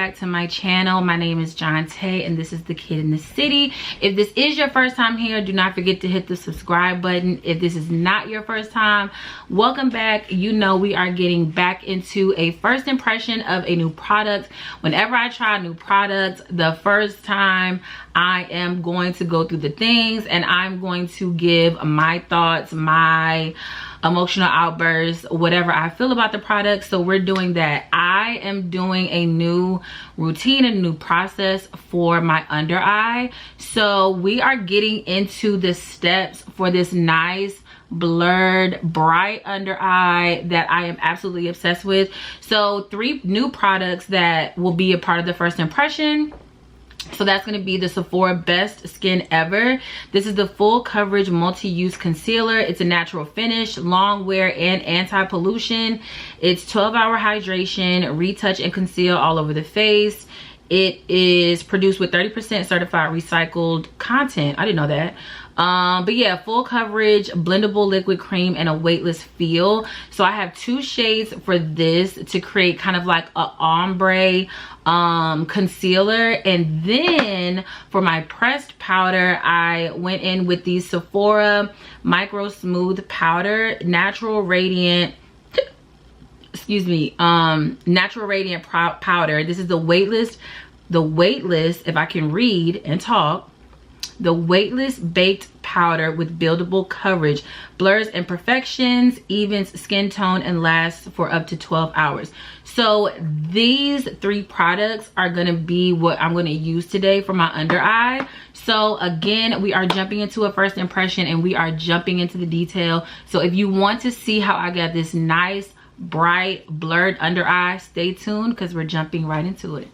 back to my channel. My name is Jonte and this is the Kid in the City. If this is your first time here, do not forget to hit the subscribe button. If this is not your first time, welcome back. You know we are getting back into a first impression of a new product. Whenever I try a new product, the first time I am going to go through the things and I'm going to give my thoughts, my emotional outbursts, whatever I feel about the product. So we're doing that. I am doing a new routine, a new process for my under eye. So we are getting into the steps for this nice blurred bright under eye that I am absolutely obsessed with. So 3 new products that will be a part of the first impression. So that's going to be the Sephora Best Skin Ever. This is the full coverage multi-use concealer. It's a natural finish, long wear, and anti-pollution. It's 12-hour hydration, retouch and conceal all over the face. It is produced with 30% certified recycled content. I didn't know that. But yeah, full coverage, blendable liquid cream, and a weightless feel. So I have 2 shades for this to create kind of like a ombre concealer. And then for my pressed powder, I went in with the Sephora Micro Smooth Powder, Natural Radiant, Natural Radiant Powder. This is the weightless, if I can read and talk, the weightless baked powder with buildable coverage, blurs imperfections, evens skin tone, and lasts for up to 12 hours. So these 3 products are going to be what I'm going to use today for my under eye. So again, we are jumping into a first impression and we are jumping into the detail. So if you want to see how I got this nice bright blurred under eye, stay tuned because we're jumping right into it.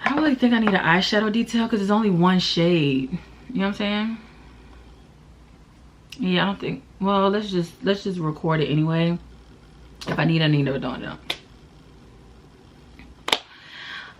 I don't really think I need an eyeshadow detail because it's only 1 shade. You know what I'm saying? Yeah, I don't think. Well, let's just record it anyway. If I need, I need to don't know.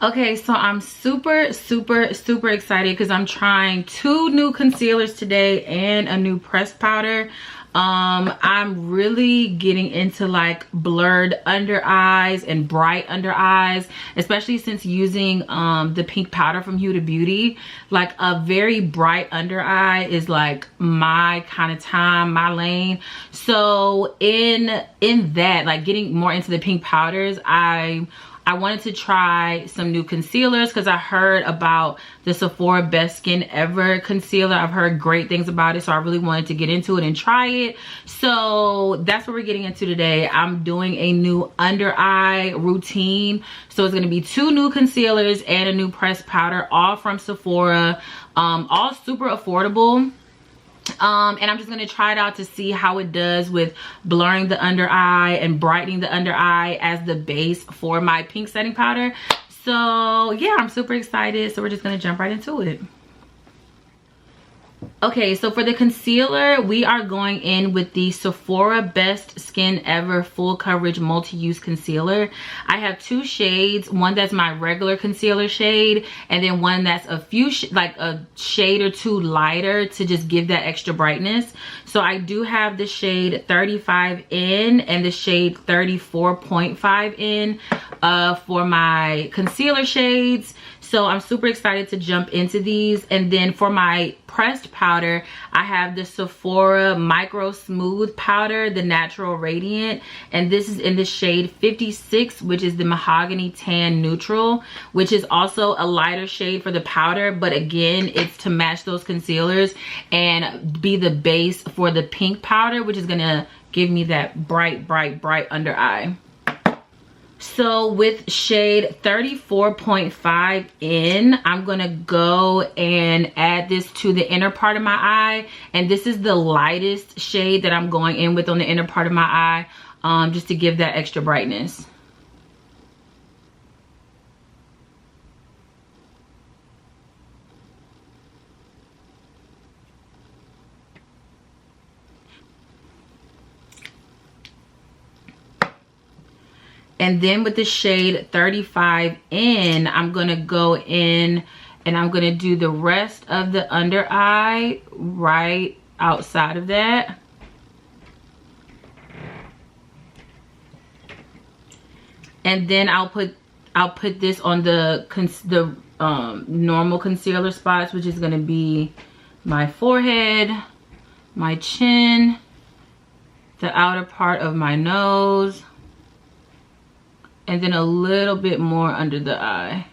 Okay, so I'm super excited because I'm trying 2 new concealers today and a new pressed powder. I'm really getting into like blurred under eyes and bright under eyes, especially since using the pink powder from Huda Beauty. Like a very bright under eye is like my kind of time, my lane. So in that, like getting more into the pink powders, I wanted to try some new concealers because I heard about the Sephora Best Skin Ever concealer. I've heard great things about it, so I really wanted to get into it and try it. So that's what we're getting into today. I'm doing a new under eye routine. So it's going to be 2 new concealers and a new pressed powder, all from Sephora, all super affordable. And I'm just going to try it out to see how it does with blurring the under eye and brightening the under eye as the base for my pink setting powder. So yeah, I'm super excited. So we're just going to jump right into it. Okay, so for the concealer, we are going in with the Sephora Best Skin Ever Full Coverage Multi-Use Concealer. I have 2 shades, one that's my regular concealer shade, and then one that's a few, like a shade or 2 lighter to just give that extra brightness. So I do have the shade 35 in and the shade 34.5 in for my concealer shades. So I'm super excited to jump into these. And then for my pressed powder, I have the Sephora Micro Smooth Powder, the Natural Radiant. And this is in the shade 56, which is the Mahogany Tan Neutral, which is also a lighter shade for the powder. But again, it's to match those concealers and be the base for the pink powder, which is going to give me that bright under eye. So with shade 34.5 in, I'm gonna go and add this to the inner part of my eye, and this is the lightest shade that I'm going in with on the inner part of my eye, just to give that extra brightness. And then with the shade 35 in, I'm gonna go in and I'm gonna do the rest of the under eye right outside of that. And then I'll put this on the normal concealer spots, which is going to be my forehead, my chin, the outer part of my nose, and then a little bit more under the eye.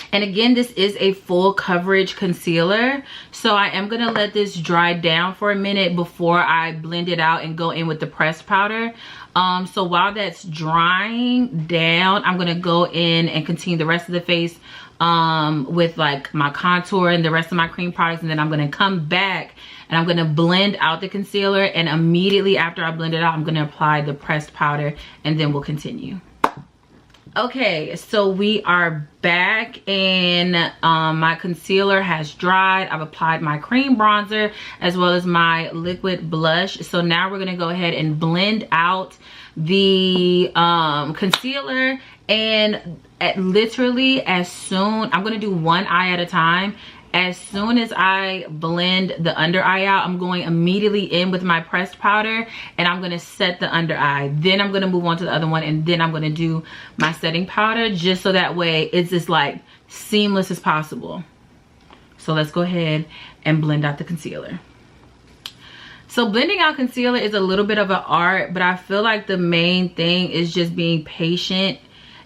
And again, this is a full coverage concealer, so I am gonna let this dry down for a minute before I blend it out and go in with the pressed powder. So while that's drying down, I'm gonna go in and continue the rest of the face with like my contour and the rest of my cream products, and then I'm gonna come back and I'm gonna blend out the concealer, and immediately after I blend it out, I'm gonna apply the pressed powder, and then we'll continue. Okay, so we are back, and my concealer has dried. I've applied my cream bronzer as well as my liquid blush. So now we're gonna go ahead and blend out the concealer, and literally as soon, I'm gonna do one eye at a time. As soon as I blend the under eye out, I'm going immediately in with my pressed powder, and I'm going to set the under eye. Then I'm going to move on to the other one, and then I'm going to do my setting powder, just so that way it's as like seamless as possible. So let's go ahead and blend out the concealer. So blending out concealer is a little bit of an art, but I feel like the main thing is just being patient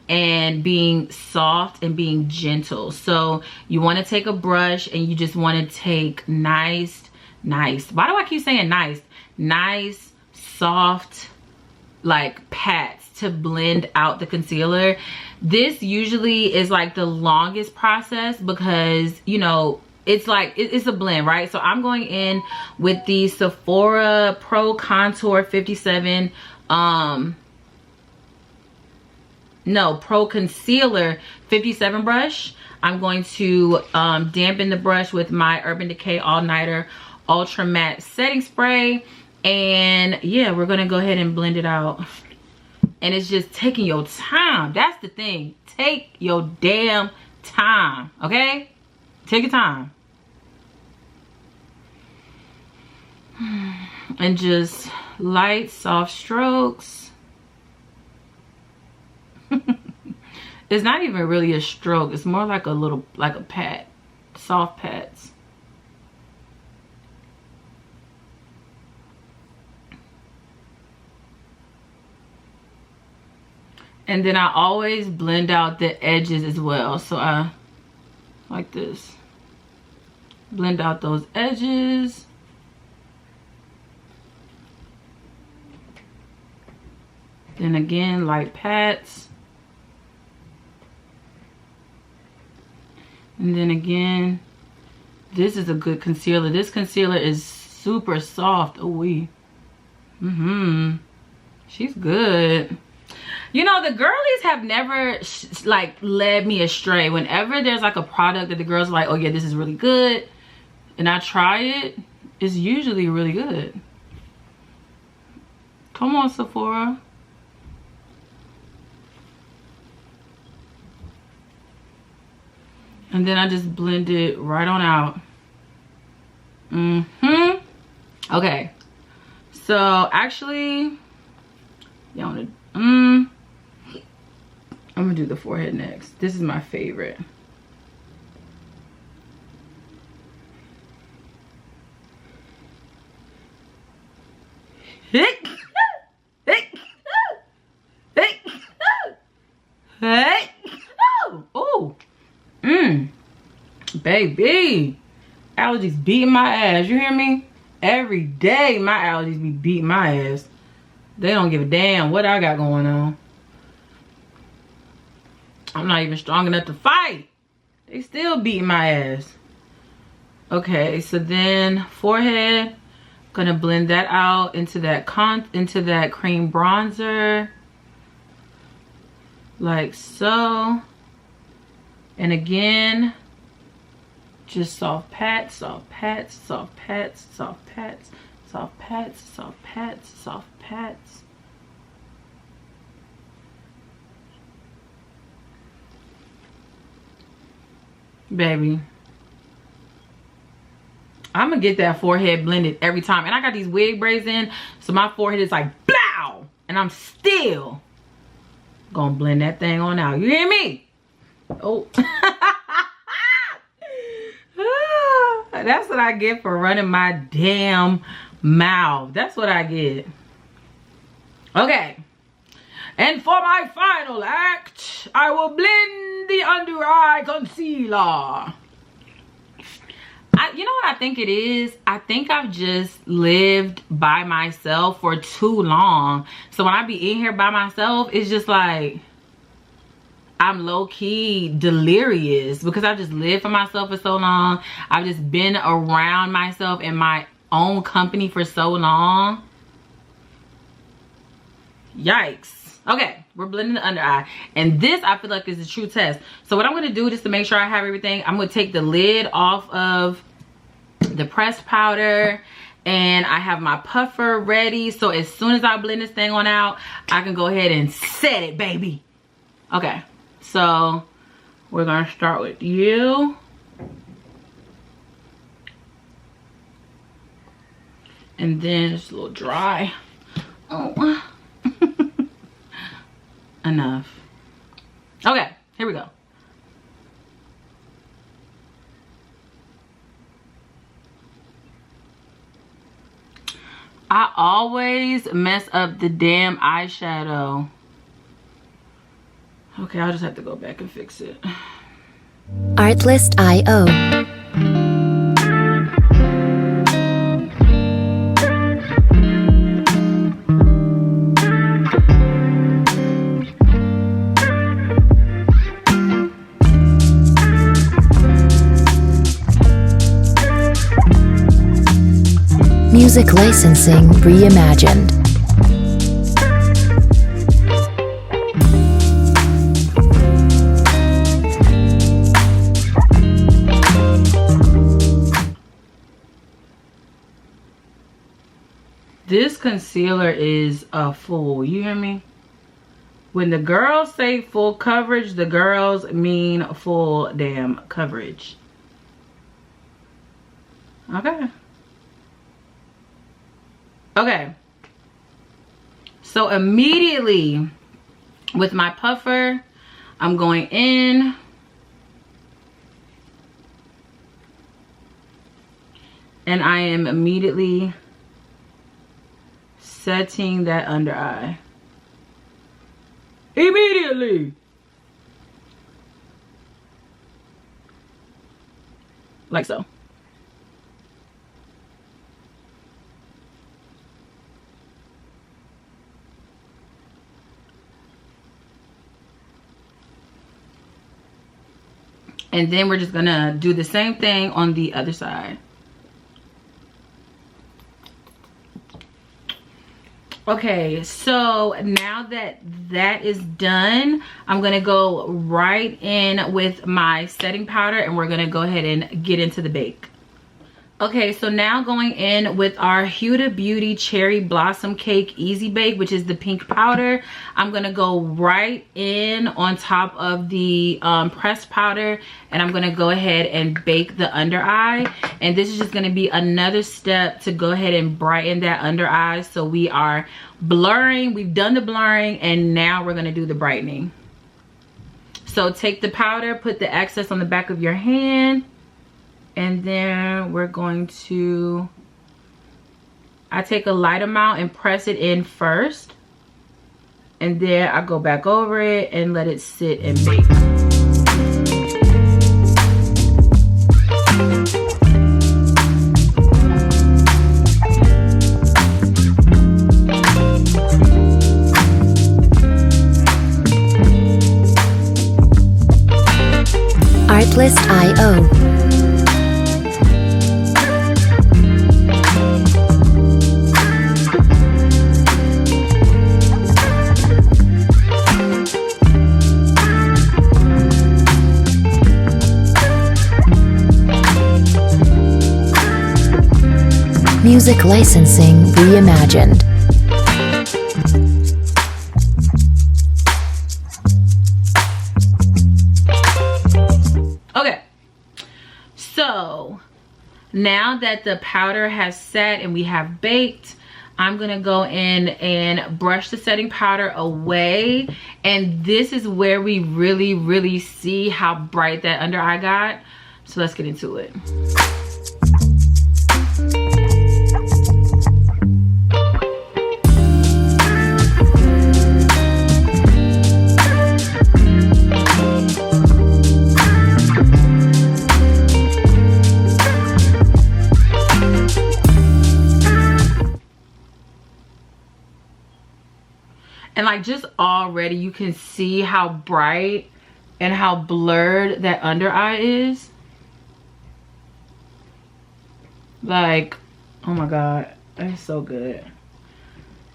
and being soft and being gentle. So you want to take a brush and you just want to take nice, why do I keep saying nice, soft, like pats to blend out the concealer. This usually is like the longest process because, you know, it's like it's a blend, right? So I'm going in with the Sephora Pro Contour 57 Pro Concealer 57 brush. I'm going to dampen the brush with my Urban Decay All Nighter Ultra Matte Setting Spray. And yeah, we're gonna go ahead and blend it out. And it's just taking your time. That's the thing. Take your damn time, okay? Take your time. And just light, soft strokes. It's not even really a stroke. It's more like a little, like a pat. Soft pats. And then I always blend out the edges as well. So I, like this. Blend out those edges. Then again, light pats. And then again, this is a good concealer. This concealer is super soft. Oh, wee. She's good. You know, the girlies have never like led me astray. Whenever there's like a product that the girls are like, oh yeah, this is really good, and I try it, it's usually really good. Come on, Sephora. And then I just blend it right on out. Okay. So actually, you wanna, I'm gonna do the forehead next. This is my favorite. Oh. Baby, allergies beating my ass. You hear me? Every day my allergies be beating my ass. They don't give a damn what I got going on. I'm not even strong enough to fight. They still beating my ass. Okay, so then forehead, gonna blend that out into that cream bronzer, like so. And again, just soft pats, soft pats, soft pats, soft pats, soft pats, soft pats, soft pats. Baby, I'm gonna get that forehead blended every time. And I got these wig braids in, so my forehead is like blow, and I'm still gonna blend that thing on out. You hear me? Oh. That's what I get for running my damn mouth. That's what I get. Okay. And for my final act, I will blend the under eye concealer. You know what I think it is? I think I've just lived by myself for too long. So when I be in here by myself, it's just like I'm low-key delirious because I've just lived for myself for so long. I've just been around myself in my own company for so long. Yikes. Okay, we're blending the under eye. And this, I feel like, is a true test. So what I'm going to do, just to make sure I have everything, I'm going to take the lid off of the pressed powder. And I have my puffer ready. So as soon as I blend this thing on out, I can go ahead and set it, baby. Okay, so we're going to start with you. And then it's a little dry. Oh. Enough. Okay, here we go. I always mess up the damn eyeshadow. Okay, I'll just have to go back and fix it. Artlist.io. Music licensing reimagined. This concealer is a fool. You hear me? When the girls say full coverage, the girls mean full damn coverage. Okay. Okay, so immediately with my puffer, I'm going in and I am immediately setting that under eye. Immediately. Like so. And then we're just gonna do the same thing on the other side. Okay, so now that that is done, I'm gonna go right in with my setting powder and we're gonna go ahead and get into the bake. Okay, so now going in with our Huda Beauty Cherry Blossom Cake Easy Bake, which is the pink powder. I'm gonna go right in on top of the pressed powder and I'm gonna go ahead and bake the under eye. And this is just gonna be another step to go ahead and brighten that under eye. So we are blurring, we've done the blurring, and now we're gonna do the brightening. So take the powder, put the excess on the back of your hand. And then we're going to, I take a light amount and press it in first. And then I go back over it and let it sit and bake. Artlist.io. Music licensing reimagined. Okay, now that the powder has set and we have baked, I'm gonna go in and brush the setting powder away. And this is where we really see how bright that under eye got. So let's get into it. And like, just already you can see how bright and how blurred that under eye is. Like, oh my god, that's so good.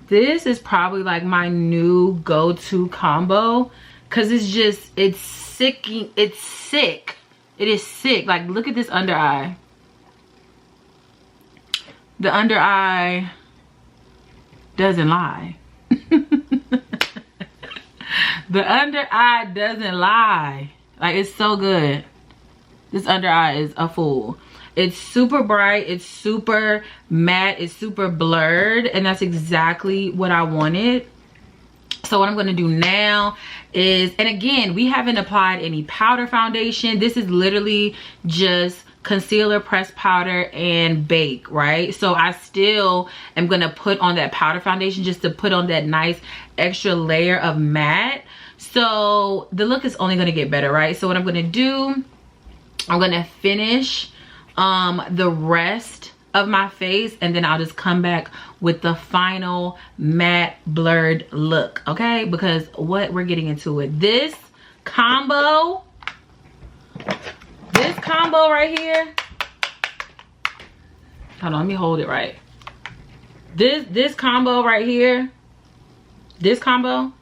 This is probably like my new go-to combo, because it's just, it's sicking, it's sick. It is sick. Like, look at this under eye. The under eye doesn't lie. The under eye doesn't lie. Like, it's so good. This under eye is a fool. It's super bright, it's super matte, it's super blurred, and that's exactly what I wanted. So what I'm going to do now is, and again, we haven't applied any powder foundation. This is literally just concealer, pressed powder, and bake, right? So I still am going to put on that powder foundation just to put on that nice extra layer of matte. So the look is only going to get better, right? So what I'm going to do, I'm going to finish the rest of my face, and then I'll just come back with the final matte blurred look, okay? Because what we're getting into it, this combo right here, hold on, let me hold it right. This combo right here, this combo,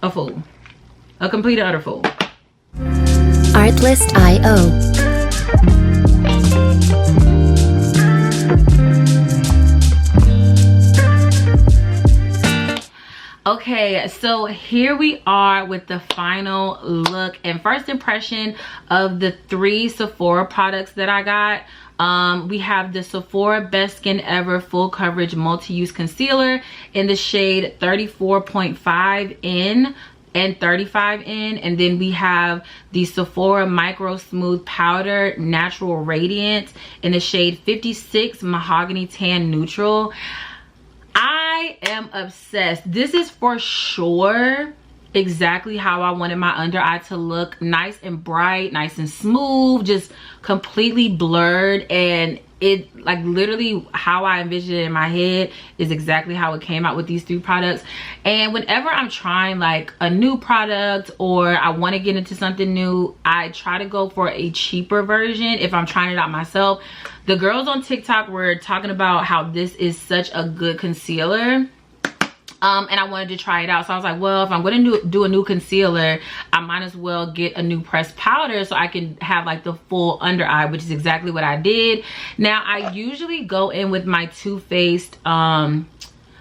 a fool, a complete and utter fool. Artlist.io. Okay, so here we are with the final look and first impression of the 3 Sephora products that I got. We have the Sephora Best Skin Ever Full Coverage Multi-Use Concealer in the shade 34.5 in and 35 in, and then we have the Sephora Micro Smooth Powder Natural Radiance in the shade 56 Mahogany Tan Neutral. I am obsessed. This is for sure exactly how I wanted my under eye to look. Nice and bright, nice and smooth, just completely blurred, and it, like, literally how I envisioned it in my head is exactly how it came out with these 3 products. And whenever I'm trying like a new product or I want to get into something new, I try to go for a cheaper version if I'm trying it out myself. The girls on TikTok were talking about how this is such a good concealer. And I wanted to try it out, so I was like, well, if I'm going to do a new concealer, I might as well get a new pressed powder so I can have like the full under eye, which is exactly what I did. Now, I usually go in with my Too Faced Born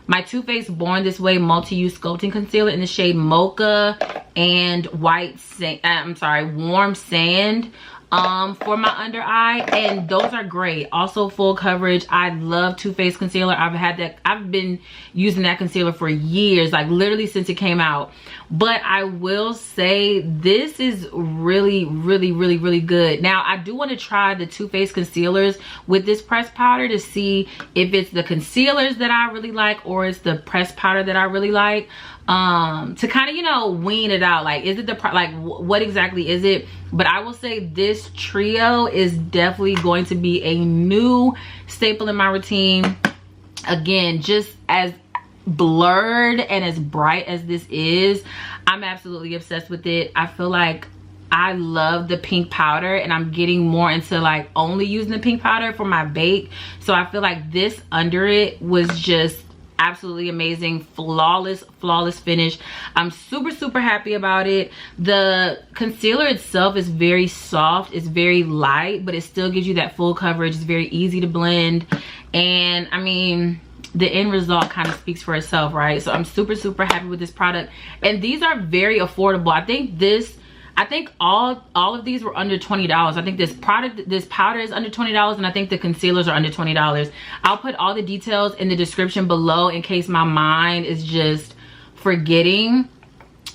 This Way Multi-Use Sculpting Concealer in the shade Mocha and Warm Sand for my under eye, and those are great. Also full coverage. I love Too Faced concealer. I've been using that concealer for years, like literally since it came out. But I will say this is really good. Now, I do want to try the Too Faced concealers with this pressed powder to see if it's the concealers that I really like or it's the pressed powder that I really like, to kind of, you know, wean it out. Like, is it what exactly is it? But I will say this trio is definitely going to be a new staple in my routine. Again, just as blurred and as bright as this is, I'm absolutely obsessed with it. I feel like I love the pink powder, and I'm getting more into like only using the pink powder for my bake. So I feel like this under it was just absolutely amazing. Flawless finish. I'm super happy about it. The concealer itself is very soft, it's very light, but it still gives you that full coverage. It's very easy to blend, and I mean, the end result kind of speaks for itself, right? So I'm super happy with this product, and these are very affordable. I think this, I think all of these were under $20. I think this powder is under $20, and I think the concealers are under $20. I'll put all the details in the description below in case my mind is just forgetting.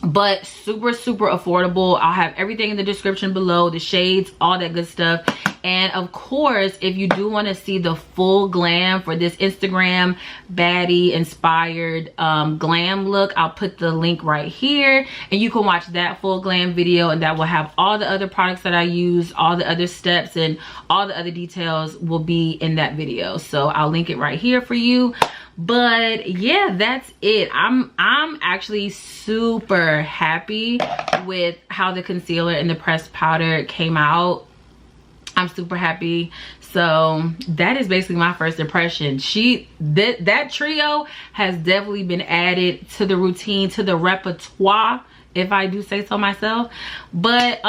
But super affordable. I'll have everything in the description below, the shades, all that good stuff. And of course, if you do want to see the full glam for this Instagram baddie inspired glam look, I'll put the link right here, and you can watch that full glam video, and that will have all the other products that I use, all the other steps, and all the other details will be in that video. So I'll link it right here for you. But yeah, that's it. I'm actually super happy with how the concealer and the pressed powder came out. I'm super happy. So that is basically my first impression. That trio has definitely been added to the routine, to the repertoire, if I do say so myself. But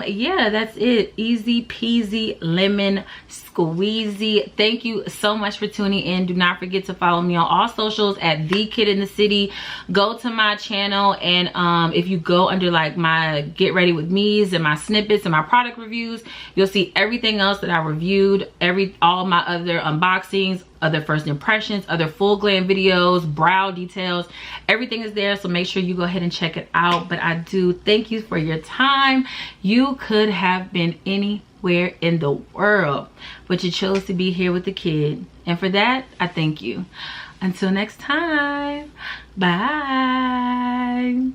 yeah, that's it. Easy peasy lemon squeezy. Thank you so much for tuning in. Do not forget to follow me on all socials at The Kid in the City. Go to my channel, and if you go under like my Get Ready With Me's and my snippets and my product reviews, you'll see everything else that I reviewed, all my other unboxings, other first impressions, other full glam videos, brow details. Everything is there, so make sure you go ahead and check it out. But I do thank you for your time. You could have been anywhere in the world, but you chose to be here with the kid, and for that I thank you. Until next time, bye.